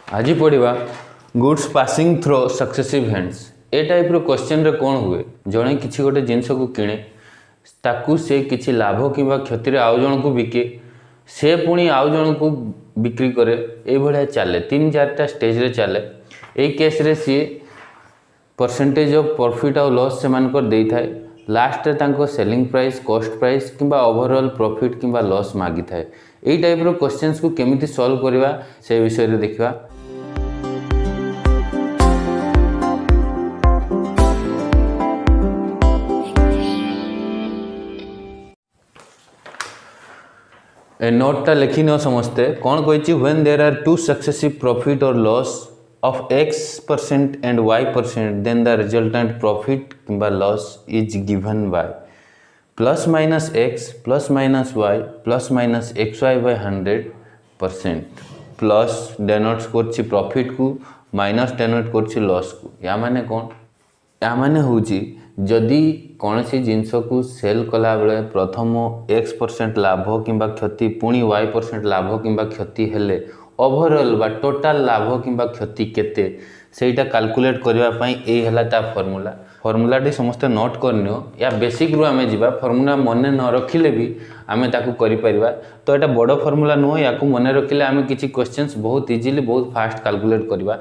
आज पढ़ा goods passing through successive hands. A type रो क्वेश्चन रे कौन हुए जड़े किसी गोटे जिनस को किणे ताकू से किसी लाभ कि क्षति आउ जन को बिके से पुणी आउ जन को बिक्री करे ये चले 3-4टा स्टेज रे चले। यही केस रे सी परसेंटेज ऑफ प्रॉफिट और लॉस से मान कर दे थाए लास्ट रे तांको सेलिंग प्राइस कॉस्ट प्राइस किंबा ओवरऑल प्रॉफिट किंबा लॉस मागी थाए। यही टाइप रो क्वेश्चंस को केमिति सॉल्व करवा से विषय रे देखिबा। ए नोटटा लिखी न समझते कौन कही when there are two successive profit और loss of x% and y% then the resultant profit किंबा loss is given by plus minus x plus minus y plus minus xy by 100%। Plus denotes करछि profit को minus denote करछि loss को। या माने कौन या माने होची जदि कौन सी जिनस को सेल कला बेले प्रथम x% लाभ किंबा क्षति पुणी y% लाभ किंबा क्षति हेले ओवरऑल बा टोटाल लाभ किंबा क्षति केते सेटा कैलकुलेट करबा पई ए हला ता फार्मूला। फार्मूलाटी समस्ते नोट करनियो या बेसिक रु आमे जिबा फार्मूला मने न रखिले भी आमे ताकू करि परिबा। तो एटा बड़ फार्मूला नो याकू मने रखिले आमे किछि क्वेश्चंस बहुत इजीली बहुत फास्ट कैलकुलेट करबा।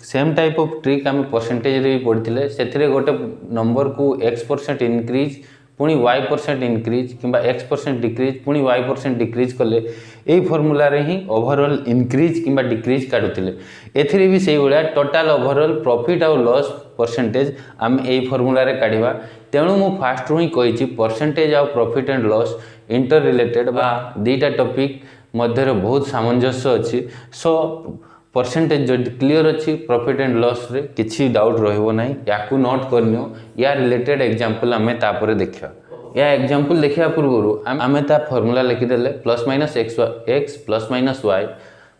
सेम टाइप ऑफ ट्रिक आम परसेंटेज रे भी पढ़ी से गोटे नंबर को x% इनक्रीज पुणी y% इनक्रीज किंबा x% डिक्रीज पुणी y% डिक्रीज कले यही फॉर्मूला रे ही ओवरऑल इनक्रीज किंबा डिक्रीज काटुले। एथिरे भी सही भाया टोटाल ओवरऑल प्रॉफिट और लॉस परसेंटेज आम यही फॉर्मूला रे काढ़ा। तेणु मु फास्ट ही कही परसेंटेज और profit and loss inter related बा दीटा टॉपिक मध्य बहुत सामंजस्य अच्छी। सो परसेंटेज जो क्लियर अच्छी प्रॉफिट एंड लॉस रे किसी डाउट रहिबो नहीं। याकू नोट करनियो या रिलेटेड एग्जांपल आमे तापर देखिया। या एग्जांपल देखिया पूर्व आमे ता फार्मूला लिखि देले plus minus x plus minus y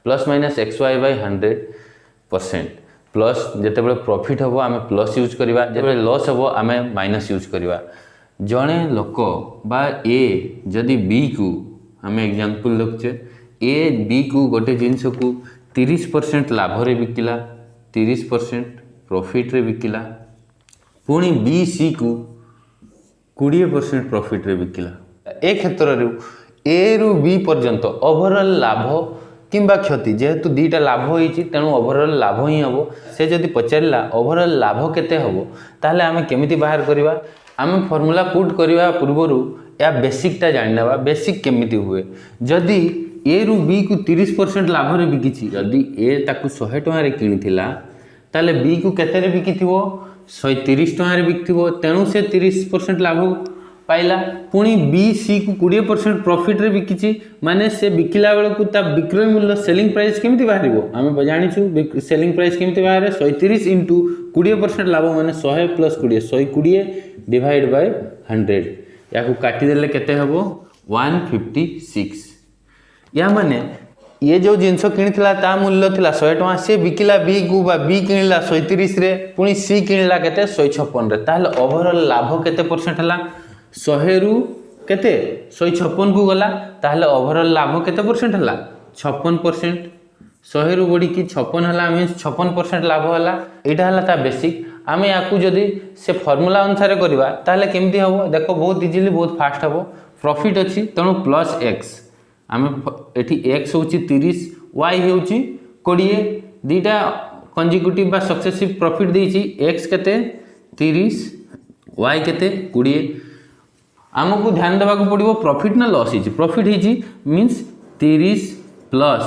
plus minus xy by 100%। Plus जेते बेले प्रॉफिट हबो आमे प्लस यूज करबा जेते बेले लॉस हबो आमे माइनस यूज करबा। जणे लोक बा a जदि b को आमे एग्जांपल लखचे a b को गोटे जिंस को 30% लाभ रे बिकिला 30% प्रॉफिट रे बिकिला पुणी बी सी को 20% प्रॉफिट रे बिकिला। ए क्षेत्र रे ए रु बी पर्यंत ओवरऑल लाभ किंबा क्षति जेहेतु दीटा लाभ होईची तेणु ओवरऑल लाभ ही हबो। से जदि पचारला ओवरऑल लाभ केते हबो ताले आमे केमिति बाहर करबा। आमे फार्मूला पुट करबा पूर्वरु या बेसिकटा जानिनबा बेसिक केमिति हुए। जदि ए रु बी को 30% लाभ रे बिकिछि जदि ए ताकू 100 टଙ୍କା रे किनिथिला ताले बी को केते रे बिकिथिबो 130 टଙ୍କା रे बिकिथिबो तेणु से 30% लाभ पाइला। पुणी बी सी को 20% प्रॉफिट रे बिकिछि माने से बिकिला बेल को ता विक्रय मूल्य सेलिंग प्राइस केमिति बाहरिबो आमे जानिछु सेलिंग प्राइस केमिति बाहरे 130 इंटू 20% लाभ माने 100 प्लस 20 120 डिवाइड बाय 100 याकू काटी देले केते हबो 156। या माने ये जो जिनस किनिथिला ता मूल्य थिला 100 टଙ୍କା से बिकिला बी को बा बी किनिला 130 रे पुणी सी किनिला केते 156 रे ताहले ओवरऑल लाभ केते परसेंट हला 100 रु केते 156 को गला ताहले ओवरऑल लाभ केते परसेंट हला 56%। 100 रु बडी की 56 हला मींस 56% लाभ हला। एटा हला ता बेसिक। आमे याकू जदी से फार्मूला अनुसार करबा ताहले केमती हबो देखो बहुत इजीली बहुत फास्ट हबो। प्रॉफिट अछि तणु प्लस x आमे एठी x होची 30 y होची 20 दीटा कंजिक्यूटिव बा सक्सेसिव प्रॉफिट देइची x केते 30 y केते 20। हमकु ध्यान देबा को पड़िबो प्रॉफिट ना लॉस हिची प्रॉफिट हिची मींस 30 प्लस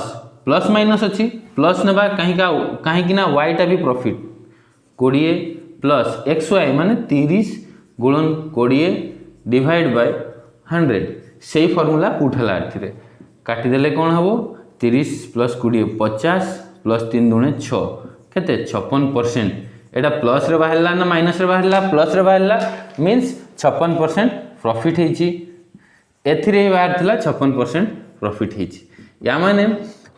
प्लस माइनस अछि प्लस नेबा काहे कि ना y टा भी प्रॉफिट 20 प्लस xy माने 30 गुणन 20 डिवाइड बाय 100 सेही फार्मूला उठला एथिरे काटी देले कौन हबो 30 प्लस 20 50 प्लस 3 दुणे 6 केते 56%। एटा प्लस रे बाहरला ना माइनस रे बाहरला प्लस रे बाहरला मींस 56% प्रॉफिट हेची। एथिरे बाहर थिला 56% प्रॉफिट हेची। या माने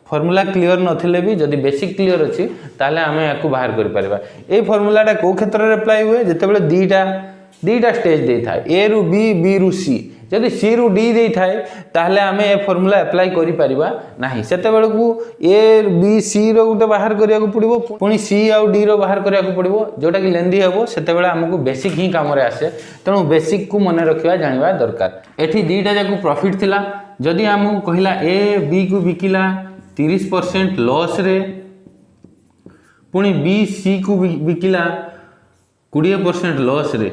फार्मूला क्लियर नथिले भी जदि बेसिक क्लियर अछि ताले आमे याकू बाहर करि परबा। ए फार्मूलाटा को क्षेत्र रे अप्लाई हुए जेते बेले दीटा स्टेज दे था ए रु बी बी रु सी जदि सी रु डी दे थाए ताहले आमे ए फॉर्मूला अप्लाई करि परिबा नाही सेते बेल को ए बी सी रो गुटे बाहर करिया को पड़िबो पुनी सी आउ डी रो बाहर करिया को पड़िबो जोटा कि लेंदी हेबो सेते बेल हमकु बेसिक ही काम रे आसे तेणु बेसिक को मने रखिबा जानिबा दरकार एठी दीटा जाको प्रॉफिट थिला जदि हमकु कहिला ए बी को बिकिला 30% लॉस रे पुनी बी सी को बिकिला 20% लॉस रे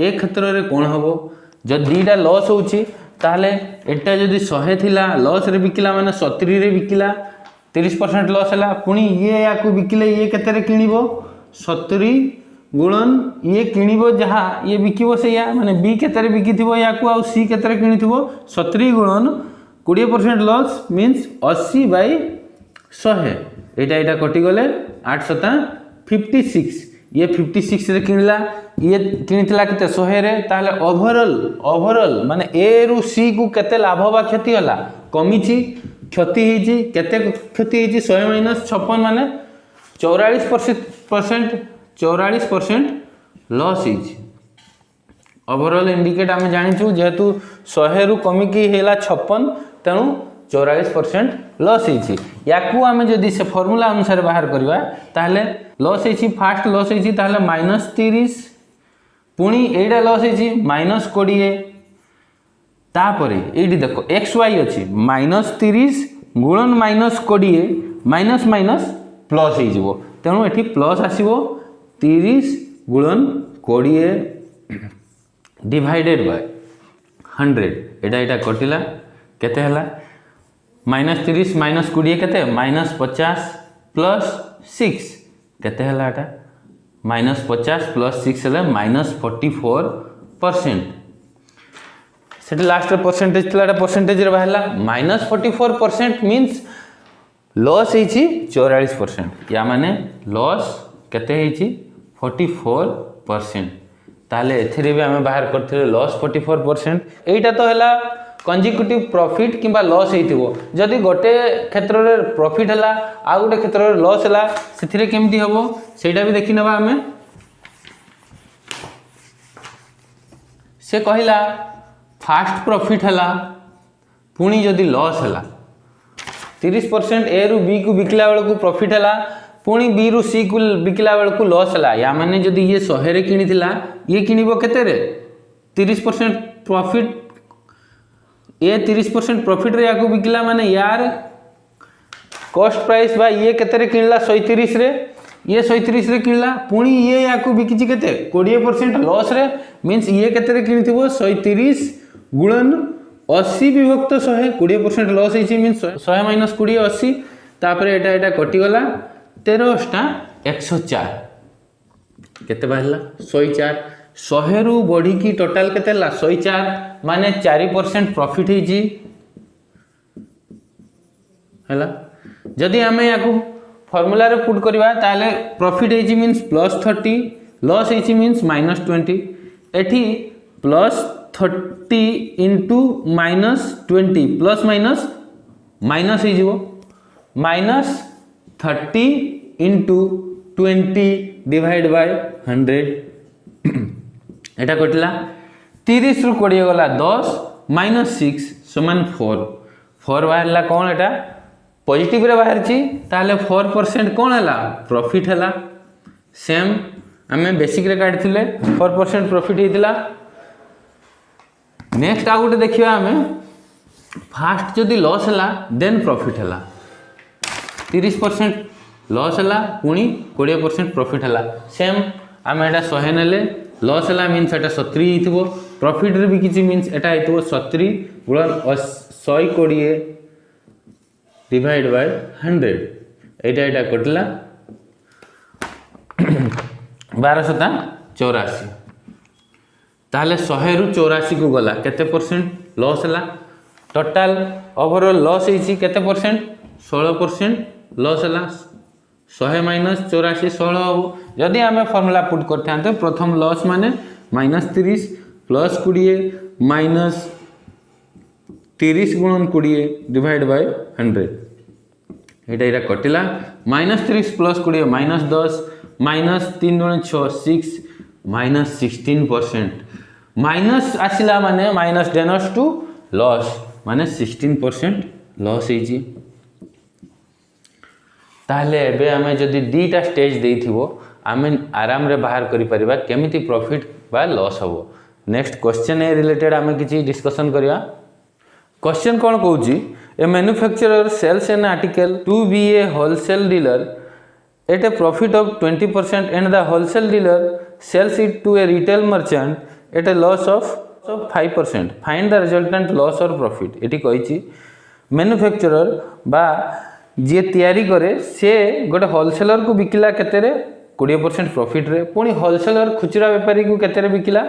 ए क्षेत्र रे कोन हबो जब दीटा लॉस होची ताहले एटा जदि 100 थिला लॉस रे बिकिला माने 70 रे बिकिला 30% लॉस हला पुनी ये याकू बिकिले ये केते रे किनिबो 70 गुणन ये किनिबो जहा ये बिकिबो से या माने बी केते रे बिकिथिबो याकू आ सी केते रे किनिथिबो 70 गुणन 20% लॉस मींस 80/100 एटा कटि गले 8 सता 56 ये 56 रे किनला ये किनितला केते 100 रे ताले ओवरऑल माने ए रु सी को केते लाभ बा क्षति होला कमीची क्षति हिची केते क्षति हिची 100 - 56 माने 44% लॉस हिची ओवरऑल इंडिकेट आम जानिछु जेहेतु 100 रु कमी की हेला 56 तेणु 44% लॉस हिची याकू आमे जदी से फार्मूला अनुसार बाहर करबा ताहले लॉस हिची फास्ट लॉस हिची ताहले -30 पुनी एडा लॉस हिची -20 तापरे एडी देखो एक्स वाई अछि -30 गुणन -20 माइनस माइनस प्लस ही जीवो तेणु एठी प्लस आसीबो 30 गुणन 20 डिवाइडेड बाय 100 एटा कटिला केते हला -30 -20 केते -50 प्लस 6 केते हला एटा -50 प्लस 6 हला -44% सेट लास्ट परसेंटेज थिला परसेंटेज रे बाहला -44% मींस लॉस हेची 44% या माने लॉस केते हेची 44% ताले एथिरे भी हमें बाहर करथिले लॉस 44% एटा तो हला कंजिक्यूटिव प्रॉफिट किंबा लॉस हेतिबो जदि गोटे क्षेत्र रे प्रॉफिट हला आ गोटे क्षेत्र रे लॉस हला सेथिरे केमती हबो सेटा भी देखि नबा हमें से कहिला फास्ट प्रॉफिट हला पुनी जदि लॉस हला 30% ए रु बी को बिकला बेल को प्रॉफिट हला पुनी बी रु सी को बिकला बेल को लॉस हला या माने जदि ये 100 रे किनिथिला ये किनिबो केते रे 30% प्रॉफिट ये 30% प्रॉफिट रे याको बिकला माने यार कॉस्ट प्राइस बा ये केते रे किनला 130 रे ये 130 रे किनला पुनी ये याको बिकिछि केते 20% लॉस रे मींस ये केते रे किनिथिबो 130 गुणन 80 विभक्त 100 20% लॉस हेछि मींस 100 - 20 80 तापर एटा कटि गला 13 टा 104 केते बाहला 104 100 रु बढ़ी की टोटल केते ला 104 माने 4% प्रॉफिट हेछि हला जदि हमें याकू फार्मूला रे पुट करबा ताले प्रॉफिट हेछि मींस +30 लॉस हेछि मींस -20 एठी +30 इंटू -20 प्लस माइनस माइनस हे जीवो -30 इंटू 20 डिवाइड बाय 100 एटा कटला 30 रु 20 गला 10 -6 समान 4 बाहरला कौन एटा पॉजिटिव रे बाहर छी ताले 4% कौन हला प्रॉफिट हला सेम हमें बेसिक रे काट थिले 4% प्रॉफिट हेतिला नेक्स्ट आ गोटे देखिबा हमें फास्ट जदि लॉस हला देन प्रॉफिट हला 30% लॉस हला पुनी 20% प्रॉफिट हला सेम आमे एटा 100 नेले लॉस हला मींस एटा 70 हितबो प्रॉफिट रे भी किछि मींस एटा हितबो 70 गुणन 120 डिवाइड बाय 100 एटा कटला 1284 ताले 100 रु 84 को गला केते परसेंट लॉस हला टोटल ओवरऑल लॉस हेछि केते परसेंट 16% लॉस हला 100 - 84 16 हो जदि हमें फार्मूला पुट करथां तो प्रथम लॉस माने -30 प्लस 20 -30 गुणन 20 divide by 100 Etah कटिला -30 plus 20 -10 -3 × 6 6 -16% minus आसिला माने माइनस डेनस टू लॉस माने 16% लॉस होइची। ताहले एबे आमे जदि दीटा स्टेज देइथिबो आमे आराम रे बाहर करि परिबा केमिति प्रॉफिट बा लॉस हबो। नेक्स्ट क्वेश्चन ए रिलेटेड आमे किछि डिस्कशन करिया। क्वेश्चन कोन कहूची a manufacturer sells an article to B a wholesale dealer at a profit of 20% and the wholesale dealer sells it to a retail merchant at a loss of 5%, find the resultant loss और profit. एटी कहिची manufacturer बा जे तैयारी करे से गोटे wholesaler को बिकिला केते रे 20% प्रॉफिट रे, पुणी होलसेलर खुचरा व्यापारी को केते रे बिकिला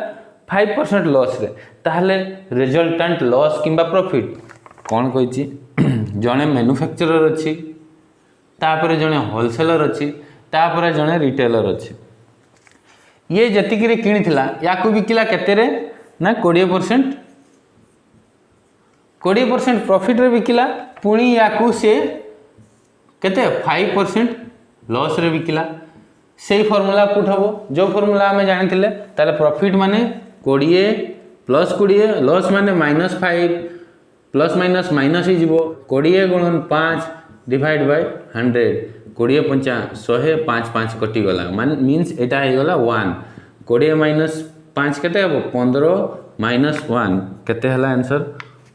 5% लॉस रे, ताहले रिजल्टेंट लॉस किंबा प्रॉफिट कौन कहिची जने मैन्युफैक्चरर अछि, तापरे जने होलसेलर अछि, तापरे जने रिटेलर अछि। ये जतिकरे किनिथिला याकू बिकिला केते रे ना 20% प्रॉफिट रे बिकिला, पुणी याकू से केते 5% लॉस रे बिकिला। सेही फार्मूला पुट हबो जो फार्मूला हमें जानिथिले ताले प्रॉफिट माने 20 प्लस 20 लॉस माने -5 प्लस माइनस माइनस ही जीवो 20 गुणन 5 डिवाइड बाय 100 20 पंचा 100 5 5 कटि गला मान मींस एटा हे गला 1 20 माइनस 5 केते हबो 15 माइनस 1 केते हला आंसर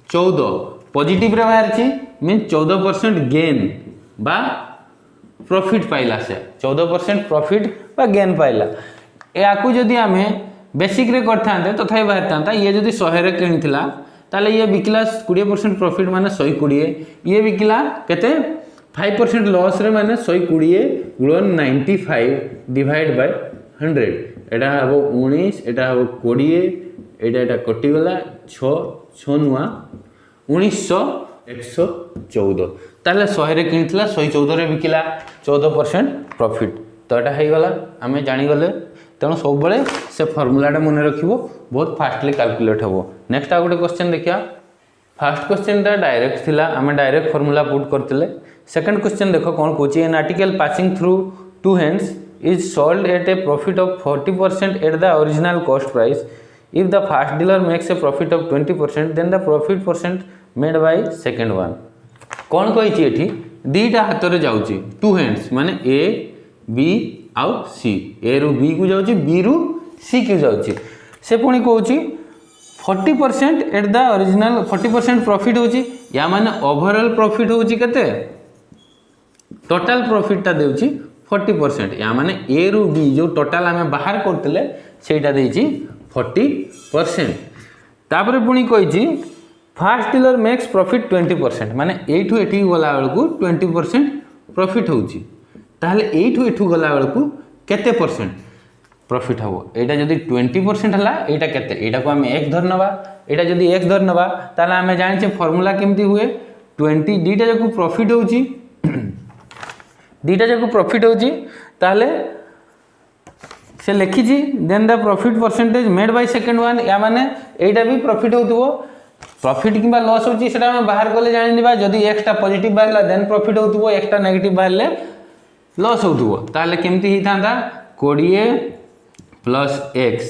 14 पॉजिटिव रे बाहर छी मीन 14% गेन बा प्रॉफिट पाइला से 14% प्रॉफिट बा गेन पाइला। याकू जदि आमे बेसिक रे करथांते तथाई बाहर थांता ये जदि 100 रे किनिथिला ताले ये बिकला 20% प्रॉफिट माने 120, ये बिकला केते 5% लॉस रे माने 120 गुणन 95 डिवाइड बाय 100 एटा हबो 19 एटा हबो 20 एटा कटि गला 6 6 नुआ 1900 114 ताले 100 रे किनिथिला 114 रे बिकला 14% प्रॉफिट तो एटा हे गला हमें जानि गले। तेणु सब बड़े से फर्मूलाटा मन रखिबो बहुत फास्टली कैलकुलेट हबो। नेक्स्ट आ गोटे क्वेश्चन देखिया। फर्स्ट क्वेश्चन ता डायरेक्ट थिला हमें डायरेक्ट फॉर्मूला पुट करथिले। सेकंड क्वेश्चन देखो कोन कोची an article passing through two hands is sold at a profit of 40% at the original cost price. If the first dealer makes a profit of 20% then the profit percent made by second one. कोन कहिची एठी दीटा हाथ रे जाउची to hands माने A B आउ सी, ए रु बी को जाउची बी रु सी को जाउची से पुणी कहूची 40% एट द ओरिजिनल 40% प्रॉफिट होची या माने ओवरऑल प्रॉफिट होची केते टोटल प्रॉफिट ता देउची 40% या माने ए रु बी जो टोटल हमें बाहर करतले सेटा देइची 40%। तापरे पुणी कहिची फर्स्ट डीलर मेक्स प्रॉफिट 20% माने एठू एठी गला बेलकू 20% प्रॉफिट होची ताहले एठू एठू गला बेलकू केते परसेंट प्रॉफिट हबो एटा जदी 20% हला एटा केते एटा को हम x धर नबा एटा जदी x धर नबा ताला हमें जानि छे फार्मूला केमती हुए 20 दीटा जको प्रॉफिट होची दीटा जको प्रॉफिट होची ताहले से लिखी छी then the profit percentage made by second one या माने एटा भी प्रॉफिट होतबो प्रॉफिट किबा लॉस होची सेटा हम बाहर करले जानि निबा जदी x टा पॉजिटिव बाहरला देन प्रॉफिट होतबो x टा नेगेटिव बाहरले लॉस होतबो ताले केमती ही थांदा 20 प्लस x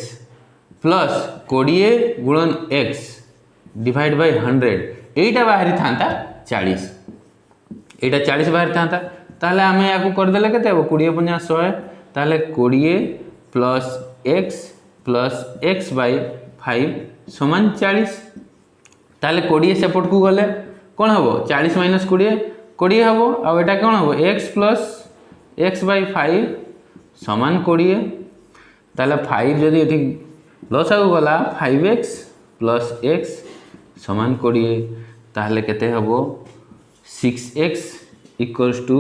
प्लस 20 गुणन x डिवाइड बाय 100 एटा बाहरी थांता 40 एटा 40 बाहरी थांता ताले हमें याकू कर देले केते हो 20 50 100 ताले 20 प्लस x बाय 5 समान 40 ताले 20 सेपट को गले कोन हबो 40 माइनस 20 20 हबो आ एटा कोन हबो x प्लस x बाय 5 समान 20 ताले 5 जदि एठी लॉस आगु गला 5x प्लस x समान 20 ताले केते हबो 6x इक्वल्स टू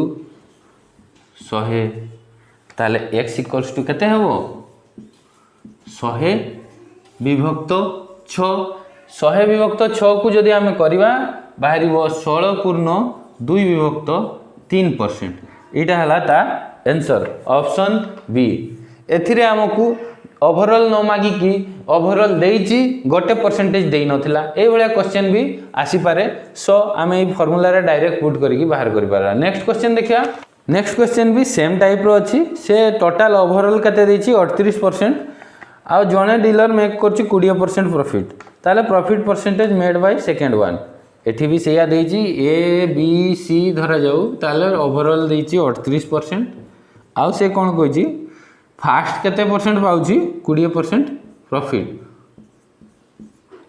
100 ताले x इक्वल्स टू केते हबो 100 विभक्त 6 100 विभक्त 6 को जदि हमें करबा बाहरिबो 16 पूर्ण 2 विभक्त 3%। एटा हला ता आंसर ऑप्शन बी। एथिरे हमकू ओवरऑल न मागी कि ओवरऑल देइची गोटे परसेंटेज देई नथिला ए भलिया क्वेश्चन भी आसी पारे सो आमे ई फार्मूला रे डायरेक्ट पुट करके बाहर करि पारा। नेक्स्ट क्वेश्चन देखिया। नेक्स्ट क्वेश्चन भी सेम टाइप रो अछि से टोटल ओवरऑल कते देइची 38% आउ जड़े डीलर मेक कर 20% प्रॉफिट ताले profit percentage made by second one एठी भी सेया देछि ए बी सी धरा जाऊ ताले ओवरऑल देछि 38% आउ से कोन कहछि फास्ट केते परसेंट पाउछि 20% प्रॉफिट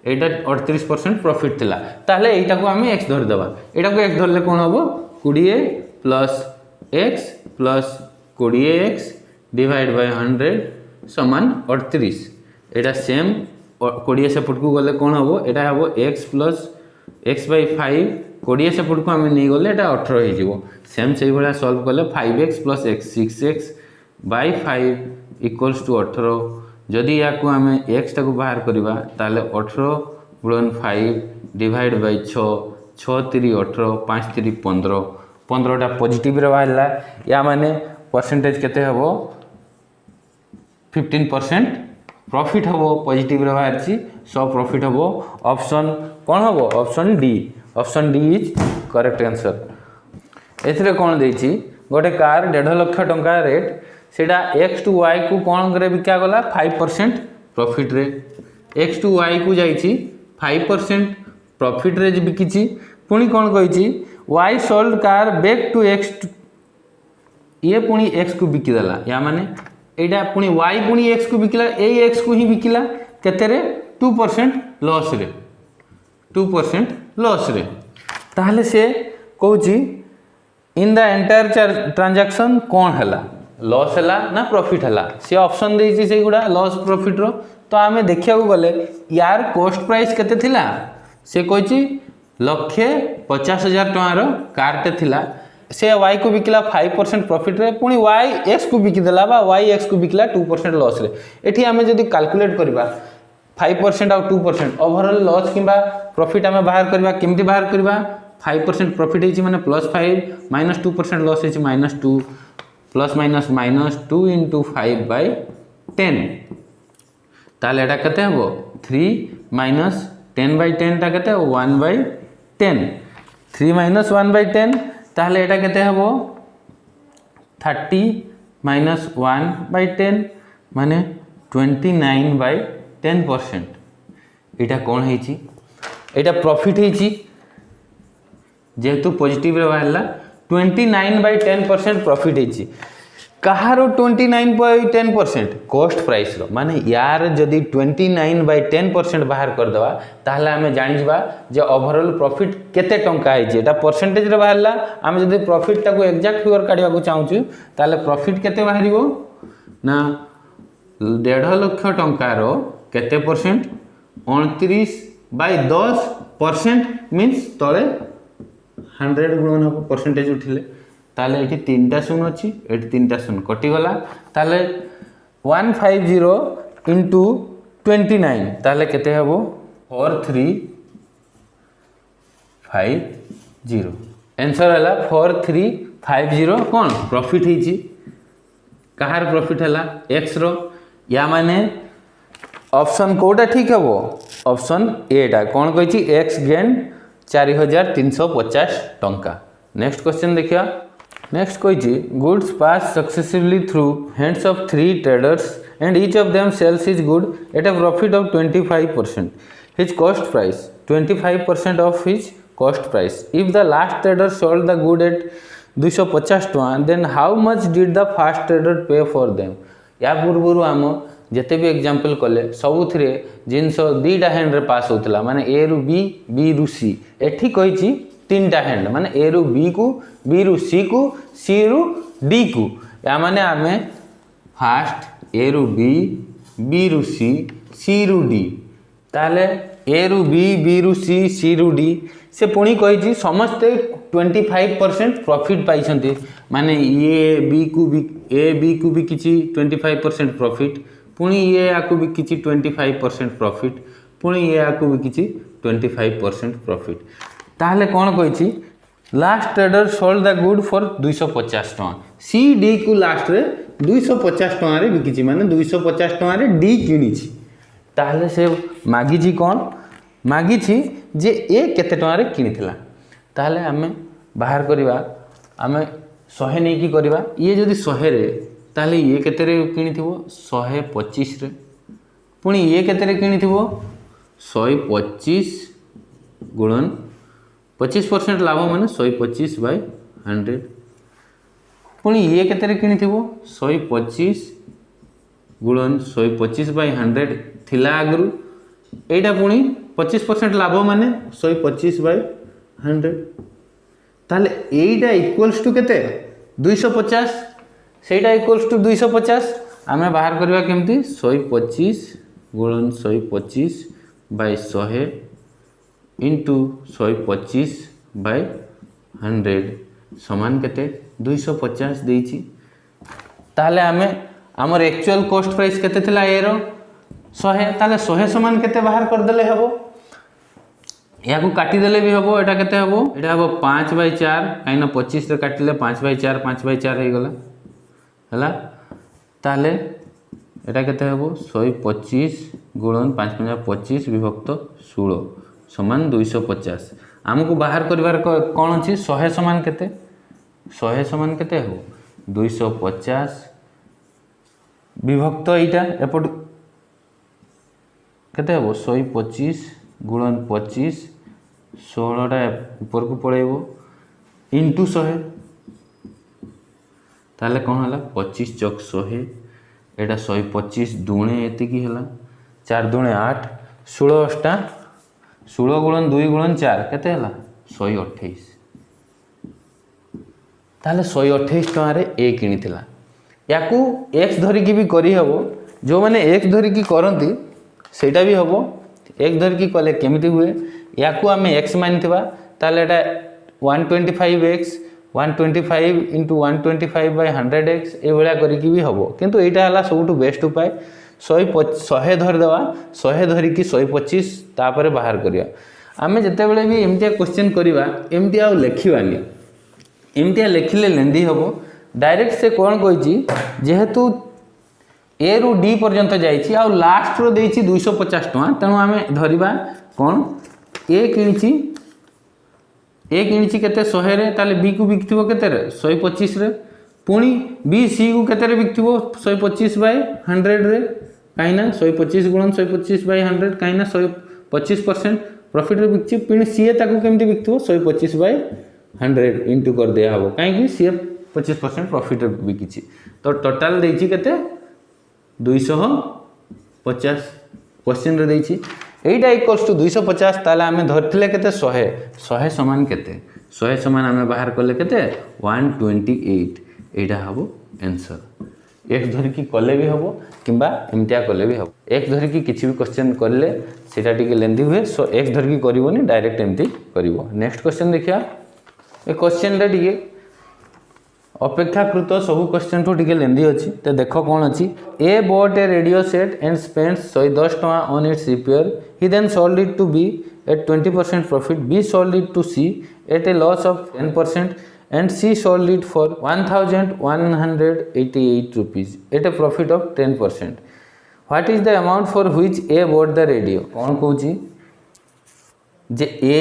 एटा 38% प्रॉफिट थिला ताले एटा को हम x धर देबा एटा को x धरले कोन होबो 20 plus x plus 20x divide by 100 समान 38 एटा सेम 20 सेपट को गले कोन होबो एटा होबो x प्लस x बाय 5 20 सेपट को हम नै गले एटा 18 हे जिवो सेम सेही भला सॉल्व करले 5x plus x 6x by 5 equals to 18 जदि या को आम एक्स टाक बाहर करवा ताले 18 गुणन 5 डिवाइड बाय 6 6 3 18 5 3 15 15टा पॉजिटिव रे बाहरला या माने परसेंटेज केते हबो 15% प्रॉफिट हबो पॉजिटिव रे बाहर छी सो प्रॉफिट हबो ऑप्शन कोन हबो option D is correct answer एथिरे कोन देछि गोटे कार 1.5 लाख टंका रेट सेटा x टू y को कौन करे बिका गला 5% प्रॉफिट रे x टू y को जाइछि 5% प्रॉफिट रे बिकिछि पुनी कौन कहिछि y sold car back to x ये पुनी x को बिकि देला या माने एटा पुनी y पुनी x को बिकिला ए x को ही बिकिला केते रे 2% लॉस रे 2% लॉस रे ताहले से कहूछि इन द एंटायर ट्रांजैक्शन कौन हला लॉस हला ना प्रॉफिट हला से ऑप्शन देछि से गुडा लॉस प्रॉफिट रो तो आमे देखिया को गले यार कॉस्ट प्राइस केते थिला से कहछि 1,50,000 टका रो कार ते थिला से y को बिकला 5% प्रॉफिट रे पुनी y x को बिकि देला बा y x को बिकला 2% लॉस रे एठी आमे जदी कैलकुलेट करबा 5% और 2% ओवरऑल लॉस किबा प्रॉफिट आमे बाहर करबा केमती बाहर करबा 5% प्रॉफिट हेछि माने +5 - 2% लॉस हेछि -2 प्लस माइनस -2 इंटू 5 बाय 10 ताले एटा कते हबो 3 माइनस 10 बाय 10 टा कते 1 बाय 10 3 माइनस 1 बाय 10 ताले एटा कते हबो 30 माइनस 1 बाय 10 माने 29 बाय 10% एटा कोन हेछि एटा प्रॉफिट हेछि जेहेतु पॉजिटिव रे बाहरला 29 बाय 10% प्रॉफिट हेछि कहारो 29 बाय 10% कॉस्ट प्राइस रो माने यार जदी 29 बाय 10% बाहर कर दवा ताहले हमें जानि जबा जे ओवरऑल प्रॉफिट केते टंका हेछि एटा परसेंटेज रे बाहरला हम जदी प्रॉफिट टाको एग्जैक्ट फिगर काढिया को चाहूछु ताहले प्रॉफिट केते बाहरिबो ना 1.5 लाख टंका रो केते परसेंट 29 बाय 10% मींस तळे 100 गुणन हो परसेंटेज उठिले ताले एठी तीनटा शून्य अछि एठी तीनटा शून्य कटि गला ताले 150 इनटू 29 ताले केते हबो 4350 आंसर हला 4350 कोन प्रॉफिट हेछि कहार प्रॉफिट हला x रो या माने ऑप्शन कोटा ठीक हबो ऑप्शन ए टा कोन कहिछि x गेन 4350 टंका नेक्स्ट क्वेश्चन देखिया नेक्स्ट कहिछि goods pass successively through hands of 3 traders and each of them sells his good at a profit of 25% his cost price 25% of his cost price if the last trader sold the good at 250 टका then how much did the first trader pay for them या पूर्व आम जिते भी example कले सबुथिरे जिनस दीटा hand रे पास होतला माने ए रु बी रु सी एठी कहिछि तीनटा हैंड माने ए रु बी को बी रु सी रु डी को या माने आमे फास्ट ए रु बी रु सी रु डी ताले ए रु बी रु सी रु डी से पुणी कहिछि समस्ते 25% प्रॉफिट पाइछन्ति माने ए बी को भी किछि 25% प्रॉफिट पुणी ये आकु भी किछि 25% प्रॉफिट पुणी ये आकु भी किछि 25% प्रॉफिट ताहले कोन कहिछि last trader sold the good for 250 टका सी डी को लास्ट रे 250 टका रे बिकिछि माने 250 टका रे डी किनिछि ताहले से मागिछि कोन मागिछि जे ए केते टका रे किनिथिला ताहले हमें बाहर करबा हमें 100 नै की करबा ये जदी 100 रे ताले ये केते रे किनिथिबो 125 रे पुणी ये केते किणी 125 गुणन 25% लाभ माने 125/100 पुणी ये केते किणी 125 गुणन 125/100 थिला आगु एटा पुणी 25% लाभ माने 125/100 ताले एटा इक्वल्स टू केते 250 सेटा इक्वल्स टू 250 आमे बाहर करबा केमती 125 गुणन 125/100 इंटू 125/100 समान केते 250 देइछि ताले आमे हमर एक्चुअल कॉस्ट प्राइस केते थिला एरो 100 ताले 100 समान केते बाहर कर देले हबो या को काटी देले भी हबो एटा केते हबो एटा हबो 5/4 काइना 25 रे काटिले 5/4 5/4 हे गला हला ताले एटा केते हबो 125 गुणन 5/25 विभक्त 16 समान 250 हमको बाहर करबार कोन अछि 100 समान केते 100 समान केते हो 250 विभक्त एटा एपट केते हो 125 गुणन 25 16 टा ऊपर को पळेबो इनटू 100 ताले कोन हला 25 चौक 100 एटा 125 दुणे एति की हला 4 दुणे 8 16 गुणन 2 गुणन 4 केते हला 128 ताले 128 टका रे ए किनिथिला याकू x धरि की भी करी हबो जो माने x धरि की करंती सेटा भी हबो x धरि की कले केमिति हुए याकू आमे x मानिथिबा ताले एटा 125x 125 into 125/100x ए भलिया करी की भी हबो किंतु एटा हला सबटू बेस्ट उपाय 100 धर देवा 100 धरि की 125 तापरे बाहर करिया आमे जते बेले भी एमतिया क्वेश्चन करिवा एमतिया लेखिवानी एमतिया लेखिले लेंदी हबो डायरेक्ट से कोन कहिची जेहेतु ए रु डी पर्यंत जाईची आ लास्ट रो देईची 250 टका तणो आमे धरिबा कोन ए किनिची केते 100 रे ताले बी को बिकथिबो केते रे 125 रे पुणी बी सी को केते रे बिकथिबो 125/100 रे काइना 125 गुणन 125/100 काइना 125% प्रॉफिट रे बिकची पुणी सी ताको केमति बिकथिबो 125/100 इनटू कर दिया हबो काहे कि सी 25% प्रॉफिट रे बिकिची तो टोटल देइची केते 250 क्वेश्चन रे देइची एटा इक्वल्स टू 250 ताले आमे धरथिले केते 100 समान केते 100 समान आमे बाहर करले केते 128 एटा हबो आंसर x धरि की कले भी हबो किबा एमतिया कले भी हबो x धरि की किछि भी क्वेश्चन करले सेटा टिके लेंदी हुए सो x धरि की करिवोनी डायरेक्ट एमति करिवो नेक्स्ट क्वेश्चन देखिया ए क्वेश्चन रे टिके अपेक्षाकृत सब क्वेश्चन तो टिके लेंदी अछि ते देखो कोन अछि A bought a radio set and spends 110 टका on its repair he then sold it to B at 20% profit B sold it to C at a loss of 10% and C sold it for 1188 rupees at a profit of 10%. What is the amount for which A bought the radio? कौन कहूची जे A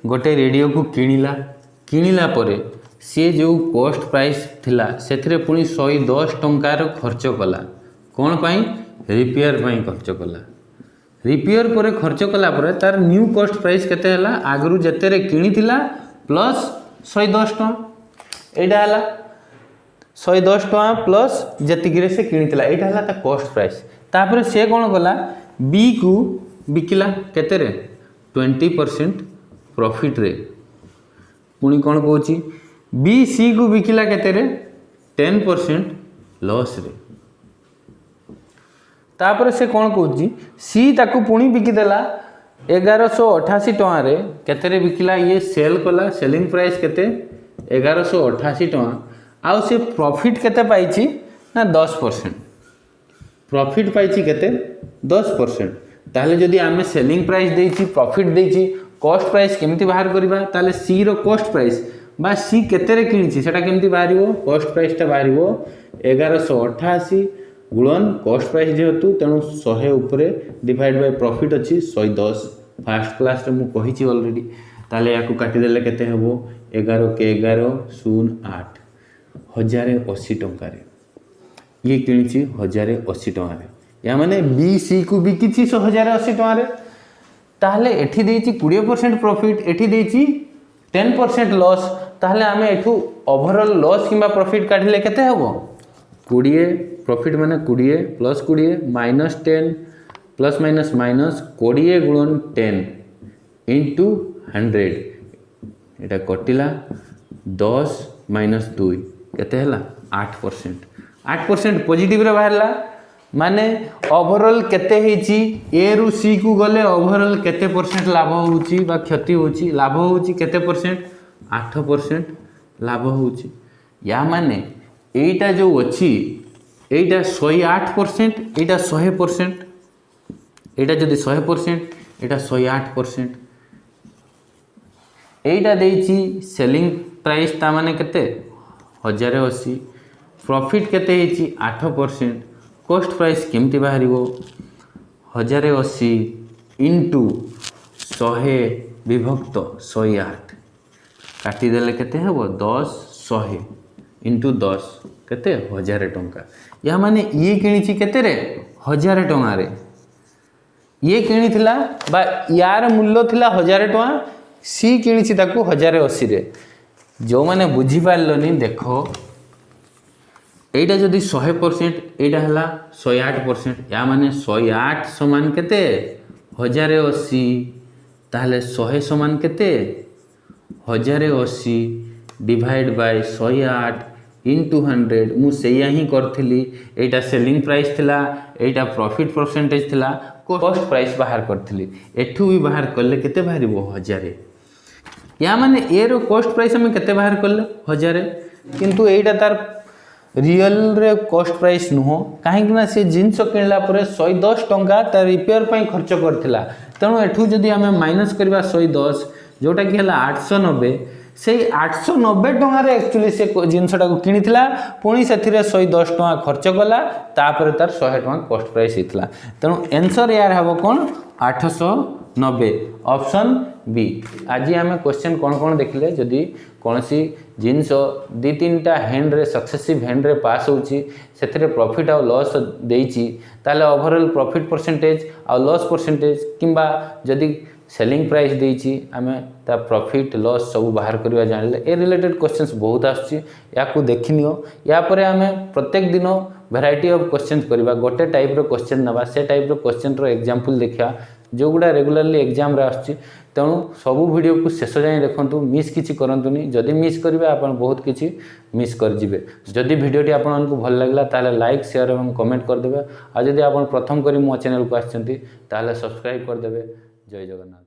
गोटे radio को किनिला परे सी जो cost price थिला सेथरे पुनी 110 टंकार खर्च कला कौन पाई रिपेयर पाई खर्च कला रिपेयर परे खर्च कला परे तार न्यू कॉस्ट प्राइस केते हला आगरु जतेरे किनिथिला प्लस 110 टका एटा हला 110 टका प्लस जतिगिरे से किनिथिला एटा हला ता कॉस्ट प्राइस तापर से कोन कला बी को बिकिला केते रे 20% प्रॉफिट रे पुनी कोन कहूची बी सी को बिकिला केते रे 10% लॉस रे तापर से कोन कहूची सी ताकू पुनी बिकि देला 1188 टका रे केते रे बिकिला ये सेल कला सेलिंग प्राइस केते 1188 टका आउ से प्रॉफिट केते पाइची ना 10% प्रॉफिट पाइची केते 10% ताले जदी आमे सेलिंग प्राइस देइची प्रॉफिट देइची कॉस्ट प्राइस केमती बाहर करबा ताले सी रो कॉस्ट प्राइस बा सी केते रे किनिची सेटा केमती बाहरिवो कॉस्ट प्राइस ता बाहरिवो 1188 गुणन कॉस्ट प्राइस जेहेतु तेणु 100 ऊपर डिवाइड बाय प्रॉफिट अछि 110 फर्स्ट क्लास रे मु कहिची ऑलरेडी ताले याकू काटी देले केते हेबो 11 के 11 08 1080 टंका रे ये किनिची 1080 टंका रे या माने बी सी को बिकी 1080 टंका ताहले एठी देछि 20% प्रॉफिट एठी देछि 10% लॉस ताहले आमे एठू ओवरऑल लॉस किंबा प्रॉफिट काढिले केते हबो 20 प्रॉफिट माने 20 plus 20 minus 10 plus minus minus 20 गुणन 10 इंटू 100 एटा कटिला 10 माइनस 2 केते हला 8% पॉजिटिव रे बाहरला माने ओवरऑल केते हेची ए रु सी को गले ओवरऑल केते परसेंट लाभ होउची बा क्षति होउची लाभ होउची केते परसेंट 8% लाभ होउची या माने एटा जो अछि एटा 108% एटा 100% एटा जदि 100% एटा 108% एटा देछि सेलिंग प्राइस ता माने केते 1080 प्रॉफिट केते हेची 8% कॉस्ट प्राइस केमती बाहर 1080 इंटू 100 विभक्त 108 काटिदेले केते हेबो 10 100 इंटू 10 केते 1000 टंका या माने ये किणीची केते रे 1000 टंका रे ये किणीथिला बा यार मूल्य थिला 1000 टंका सी किणीची ताकू 1080 रे जो माने बुझी पारलोनी देखो एटा जदि 100% एटा हला 108% या माने 108 समान केते 1080 ताहले 100 समान केते 1080 डिवाइड बाय 108 इंटू 100 मु सेया ही करथिली एटा सेलिंग प्राइस थिला एटा प्रॉफिट परसेंटेज थिला कॉस्ट प्राइस बाहर करथिली एठू भी बाहर करले केते बाहरिबो 1000 या माने ए रो कॉस्ट प्राइस हम केते बाहर करले 1000 किंतु एटा तार रियल रे कॉस्ट प्राइस नुहो कहीं से जिनस किणला 110 टंका तार रिपेयर पर खर्च करथिला तेणु एठू जदि आमे माइनस करबा 110 जोटा कि हला 890 से 890 टंका रे एक्चुअली से जिनसटा को किनिथिला पुणी सेथिरे 110 टंका खर्च कला तापर तार 100 टंका कॉस्ट प्राइस हितला तेणु आंसर यार हबो कोन 890 ऑप्शन बी। आज आम क्वेश्चन कौन कौन देखले जदि कौन सी जिनस दी तीन टा हैंड रे सक्सेसिव हैंड रे पास होची सेथिरे प्रॉफिट आ लॉस देइची ताले ओवरऑल प्रॉफिट परसेंटेज आ लॉस परसेंटेज किंबा जदि सेलिंग प्राइस देइची आमे ता प्रॉफिट लॉस सब बाहर करबा जानले ए रिलेटेड क्वेश्चंस बहुत आछी याकू देखिनियो या परे आमे प्रत्येक दिन वैरायटी ऑफ क्वेश्चंस करबा गोटे टाइप रो क्वेश्चन नबा से टाइप रो क्वेश्चन रो एग्जांपल देखिया जो गुड़ा रेगुलरली एग्जाम रे आछी तेणु सबू वीडियो को शेष जाए देखंतु मिस किछि करंतुनी जदि मिस करिवे आपण बहुत किछि मिस कर जिवे जदि वीडियोटी आपण को भल लागला ताले लाइक शेयर एवं कमेंट कर देबे आ जदि आपण प्रथम करी मो चैनल को आछंती ताले सब्सक्राइब कर देबे। जय जगन्नाथ।